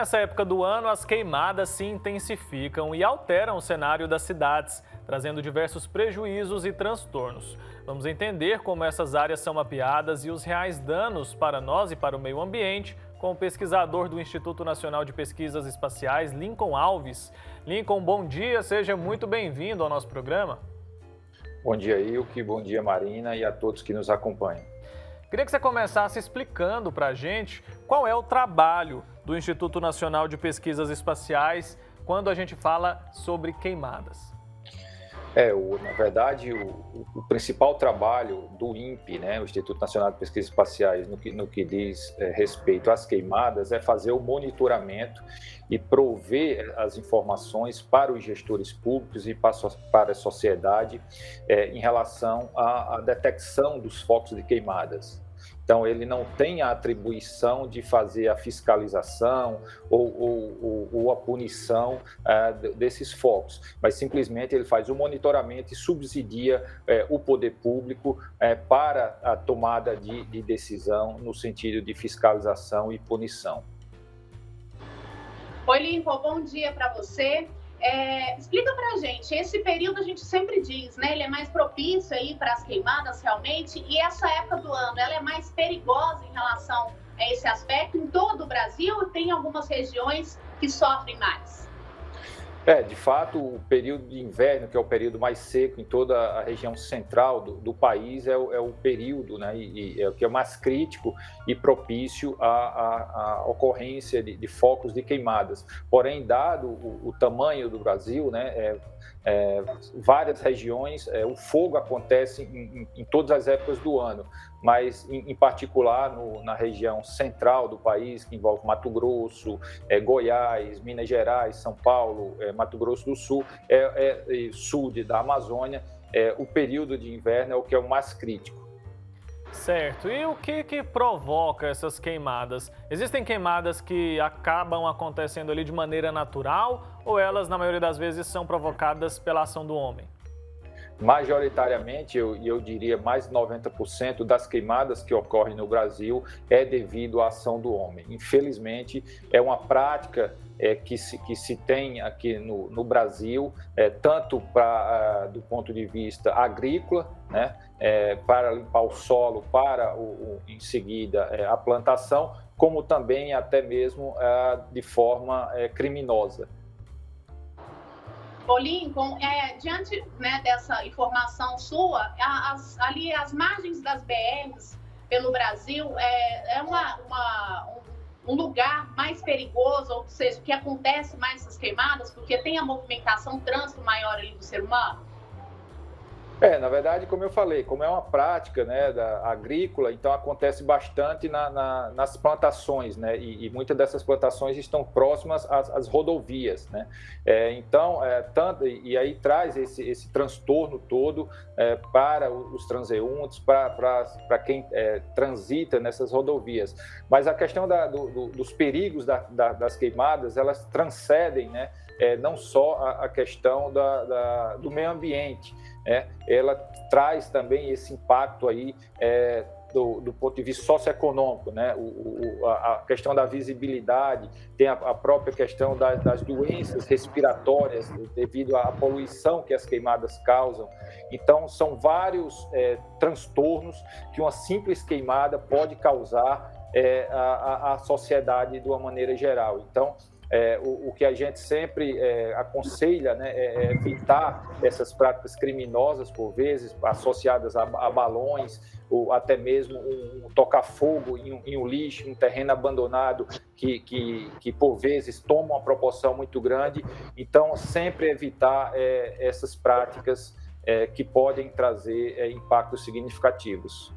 nessa época do ano, as queimadas se intensificam e alteram o cenário das cidades, trazendo diversos prejuízos e transtornos. Vamos entender como essas áreas são mapeadas e os reais danos para nós e para o meio ambiente com o pesquisador do Instituto Nacional de Pesquisas Espaciais, Lincoln Alves. Lincoln, bom dia, seja muito bem-vindo ao nosso programa. Bom dia, Ilke, bom dia, Marina, e a todos que nos acompanham. Queria que você começasse explicando para a gente qual é o trabalho do Instituto Nacional de Pesquisas Espaciais quando a gente fala sobre queimadas. Na verdade, o principal trabalho do INPE, né, o Instituto Nacional de Pesquisas Espaciais, no que diz respeito às queimadas, é fazer o monitoramento e prover as informações para os gestores públicos e para a sociedade em relação à detecção dos focos de queimadas. Então, ele não tem a atribuição de fazer a fiscalização ou a punição desses focos, mas simplesmente ele faz o monitoramento e subsidia o poder público para a tomada de decisão no sentido de fiscalização e punição. Oi, Lincoln, bom dia para você. Explica para a gente, esse período a gente sempre diz, né? Ele é mais propício aí para as queimadas realmente, e essa época do ano, ela é mais perigosa em relação a esse aspecto em todo o Brasil, ou tem algumas regiões que sofrem mais? De fato, o período de inverno, que é o período mais seco em toda a região central do país, é o período, né, e é o que é mais crítico e propício à ocorrência de focos de queimadas. Porém, dado o tamanho do Brasil, né, várias regiões, o fogo acontece em todas as épocas do ano, mas em particular na região central do país, que envolve Mato Grosso, Goiás, Minas Gerais, São Paulo, Mato Grosso do Sul, sul da Amazônia, o período de inverno é o que é o mais crítico. Certo. E o que provoca essas queimadas? Existem queimadas que acabam acontecendo ali de maneira natural ou elas, na maioria das vezes, são provocadas pela ação do homem? Majoritariamente, eu diria mais de 90% das queimadas que ocorrem no Brasil é devido à ação do homem. Infelizmente, é uma prática que se tem aqui no Brasil, tanto do ponto de vista agrícola, né, para limpar o solo, em seguida, a plantação, como também até mesmo de forma criminosa. Ô Lincoln, diante, né, dessa informação sua, as margens das BRs pelo Brasil um lugar mais perigoso, ou seja, que acontece mais essas queimadas, porque tem a movimentação, trânsito maior ali do ser humano? Na verdade, como eu falei, como é uma prática, né, agrícola, então acontece bastante nas plantações, né, e muitas dessas plantações estão próximas às rodovias, né, e aí traz esse transtorno todo para os transeuntes, para quem transita nessas rodovias. Mas a questão dos perigos das queimadas, elas transcendem, né, não só a questão do meio ambiente, ela traz também esse impacto aí do ponto de vista socioeconômico, né? A questão da visibilidade, tem a própria questão das doenças respiratórias devido à poluição que as queimadas causam. Então, são vários transtornos que uma simples queimada pode causar à sociedade de uma maneira geral. Então, o que a gente sempre aconselha, né, é evitar essas práticas criminosas, por vezes, associadas a balões, ou até mesmo um toca-fogo em um lixo, um terreno abandonado, que por vezes toma uma proporção muito grande. Então, sempre evitar essas práticas que podem trazer impactos significativos.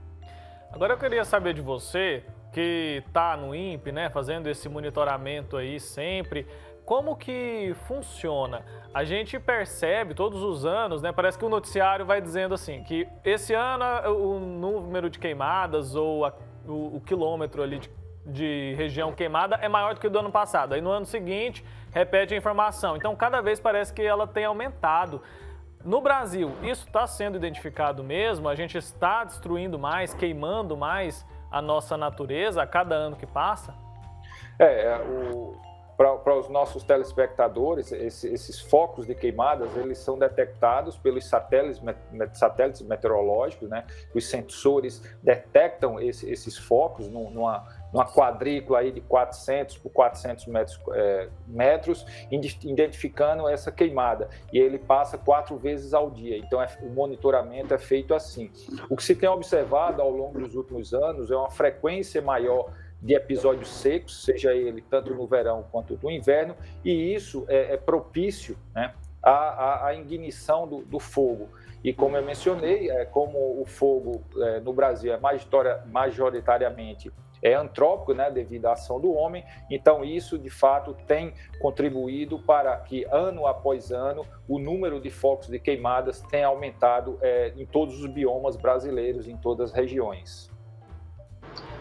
Agora eu queria saber de você, que está no INPE, né, fazendo esse monitoramento aí sempre, como que funciona? A gente percebe todos os anos, né, parece que o noticiário vai dizendo assim, que esse ano o número de queimadas ou o quilômetro ali de região queimada é maior do que o do ano passado. Aí no ano seguinte, repete a informação. Então, cada vez parece que ela tem aumentado. No Brasil, isso está sendo identificado mesmo? A gente está destruindo mais, queimando mais a nossa natureza a cada ano que passa? para os nossos telespectadores, esses focos de queimadas, eles são detectados pelos satélites meteorológicos, né? Os sensores detectam esses focos numa quadrícula aí de 400 por 400 metros, identificando essa queimada. E ele passa 4 vezes ao dia. Então, o monitoramento é feito assim. O que se tem observado ao longo dos últimos anos é uma frequência maior de episódios secos, seja ele tanto no verão quanto no inverno, e isso é propício, né, à ignição do fogo. E como eu mencionei, como o fogo no Brasil é majoritariamente antrópico, né, devido à ação do homem, então isso de fato tem contribuído para que ano após ano o número de focos de queimadas tenha aumentado em todos os biomas brasileiros, em todas as regiões.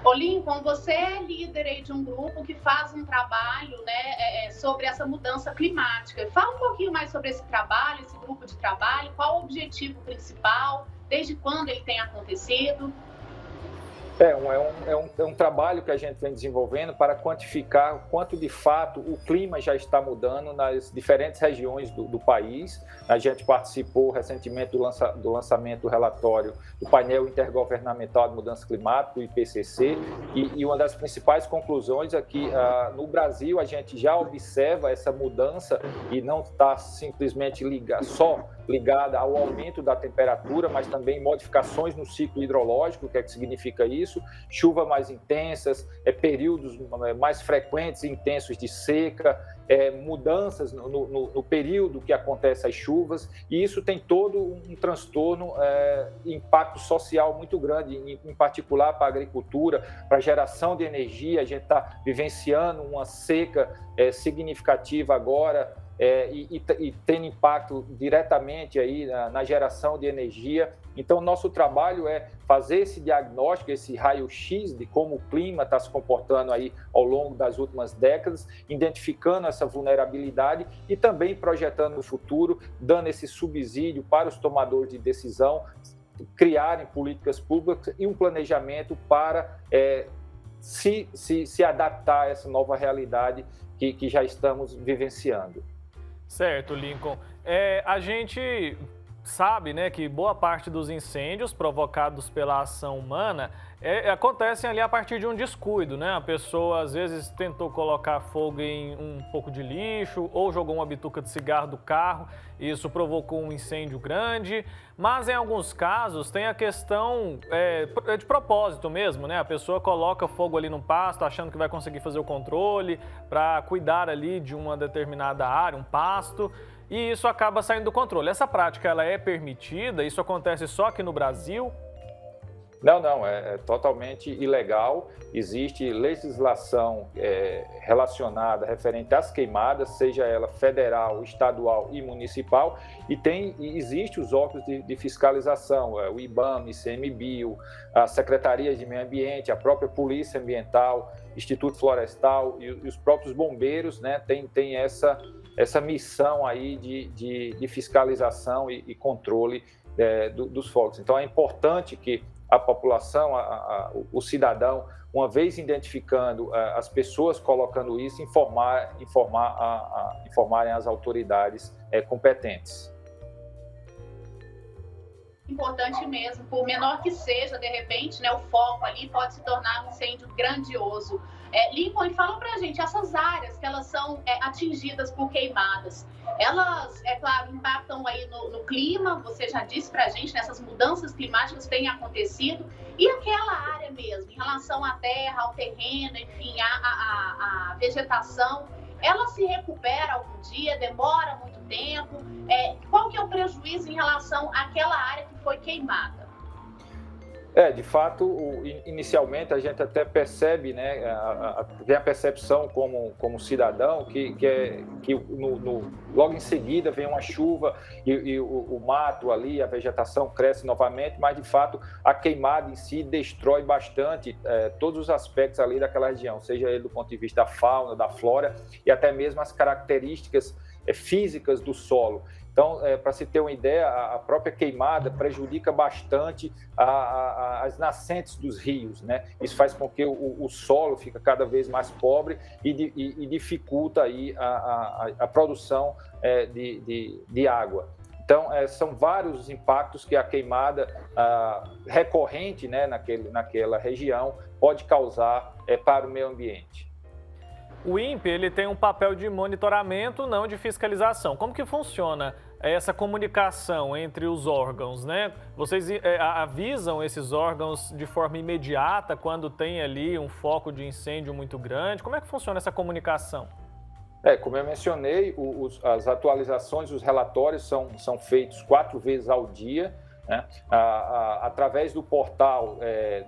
Ô Lincoln, você é líder aí de um grupo que faz um trabalho, né, sobre essa mudança climática. Fala um pouquinho mais sobre esse trabalho, esse grupo de trabalho, qual o objetivo principal, desde quando ele tem acontecido? É um trabalho que a gente vem desenvolvendo para quantificar o quanto de fato o clima já está mudando nas diferentes regiões do país. A gente participou recentemente do lançamento do relatório do painel intergovernamental de mudança climática, o IPCC, e uma das principais conclusões é que no Brasil a gente já observa essa mudança e não está simplesmente só ligada ao aumento da temperatura, mas também modificações no ciclo hidrológico. O que é que significa isso? Chuvas mais intensas, períodos mais frequentes e intensos de seca, mudanças no período que acontecem as chuvas, e isso tem todo um transtorno, impacto social muito grande, em particular para a agricultura, para a geração de energia. A gente está vivenciando uma seca significativa agora, e tem impacto diretamente aí na geração de energia. Então, nosso trabalho é fazer esse diagnóstico, esse raio-x de como o clima está se comportando aí ao longo das últimas décadas, identificando essa vulnerabilidade e também projetando no futuro, dando esse subsídio para os tomadores de decisão criarem políticas públicas e um planejamento para se adaptar a essa nova realidade que já estamos vivenciando. Certo, Lincoln. A gente sabe, né, que boa parte dos incêndios provocados pela ação humana acontecem ali a partir de um descuido, né? A pessoa às vezes tentou colocar fogo em um pouco de lixo ou jogou uma bituca de cigarro do carro, e isso provocou um incêndio grande. Mas em alguns casos tem a questão de propósito mesmo, né? A pessoa coloca fogo ali no pasto achando que vai conseguir fazer o controle para cuidar ali de uma determinada área, um pasto, e isso acaba saindo do controle. Essa prática, ela é permitida? Isso acontece só aqui no Brasil? Não, é totalmente ilegal. Existe legislação relacionada, referente às queimadas, seja ela federal, estadual e municipal, e existe os órgãos de fiscalização, o IBAMA, ICMBio, a Secretaria de Meio Ambiente, a própria Polícia Ambiental, Instituto Florestal e os próprios bombeiros, né, tem essa missão aí de fiscalização e controle dos fogos. Então, é importante que a população, o cidadão, uma vez identificando as pessoas colocando isso, informarem as autoridades competentes. Importante mesmo, por menor que seja, de repente, né, o foco ali pode se tornar um incêndio grandioso. Lincoln, fala pra gente, essas áreas que elas são atingidas por queimadas, elas, é claro, impactam aí no clima, você já disse pra gente, nessas mudanças climáticas têm acontecido, e aquela área mesmo, em relação à terra, ao terreno, enfim, a vegetação, ela se recupera algum dia, demora muito tempo? Qual que é o prejuízo em relação àquela área que foi queimada? De fato, inicialmente a gente até percebe, né, tem a percepção como cidadão que logo em seguida vem uma chuva e o mato ali, a vegetação cresce novamente, mas de fato a queimada em si destrói bastante todos os aspectos ali daquela região, seja ele do ponto de vista da fauna, da flora e até mesmo as características físicas do solo. Então, para se ter uma ideia, a própria queimada prejudica bastante as nascentes dos rios, né? Isso faz com que o solo fique cada vez mais pobre e dificulta aí a produção de água. Então, são vários os impactos que a queimada recorrente, né, naquela região pode causar para o meio ambiente. O INPE ele tem um papel de monitoramento, não de fiscalização. Como que funciona essa comunicação entre os órgãos, né? Vocês avisam esses órgãos de forma imediata quando tem ali um foco de incêndio muito grande? Como é que funciona essa comunicação? Como eu mencionei, as atualizações, os relatórios são feitos 4 vezes ao dia, né? Através do portal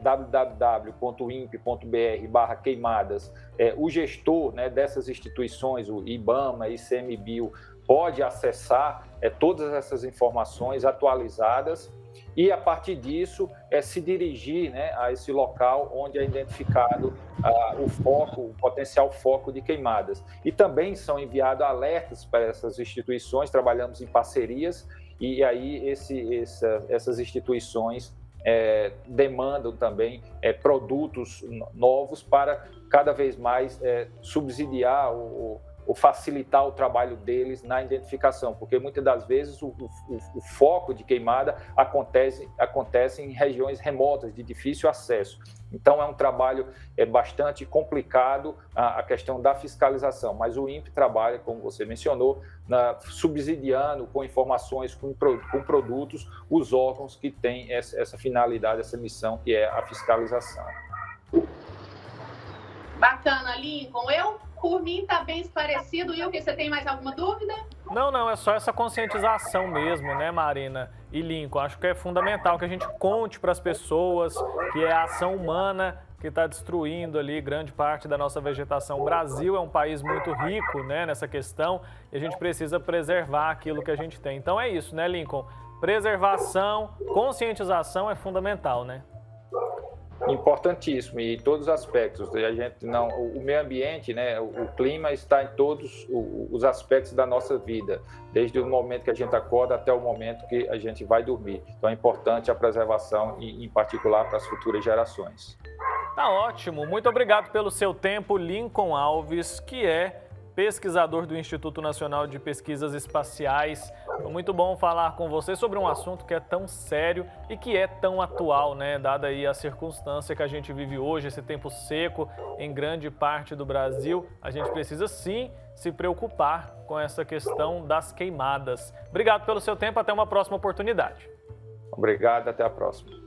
www.inpe.br/queimadas, o gestor, né, dessas instituições, o IBAMA, ICMBio, pode acessar todas essas informações atualizadas e, a partir disso, se dirigir, né, a esse local onde é identificado o potencial foco de queimadas. E também são enviados alertas para essas instituições, trabalhamos em parcerias, e aí essas instituições demandam também produtos novos para cada vez mais subsidiar ou facilitar o trabalho deles na identificação, porque muitas das vezes o foco de queimada acontece em regiões remotas, de difícil acesso. Então, é um trabalho bastante complicado a questão da fiscalização, mas o INPE trabalha, como você mencionou, subsidiando com informações, com produtos, os órgãos que têm essa finalidade, essa missão, que é a fiscalização. Bacana, Lincoln. Por mim, está bem esclarecido. Wilker, você tem mais alguma dúvida? Não, é só essa conscientização mesmo, né, Marina e Lincoln? Acho que é fundamental que a gente conte para as pessoas que é a ação humana que está destruindo ali grande parte da nossa vegetação. O Brasil é um país muito rico, né, nessa questão, e a gente precisa preservar aquilo que a gente tem. Então é isso, né, Lincoln? Preservação, conscientização é fundamental, né? Importantíssimo, e em todos os aspectos. O meio ambiente, né, o clima está em todos os aspectos da nossa vida, desde o momento que a gente acorda até o momento que a gente vai dormir. Então é importante a preservação, e em particular para as futuras gerações. Tá ótimo. Muito obrigado pelo seu tempo, Lincoln Alves, que é pesquisador do Instituto Nacional de Pesquisas Espaciais. Foi muito bom falar com você sobre um assunto que é tão sério e que é tão atual, né? Dada aí a circunstância que a gente vive hoje, esse tempo seco em grande parte do Brasil, a gente precisa sim se preocupar com essa questão das queimadas. Obrigado pelo seu tempo, até uma próxima oportunidade. Obrigado, até a próxima.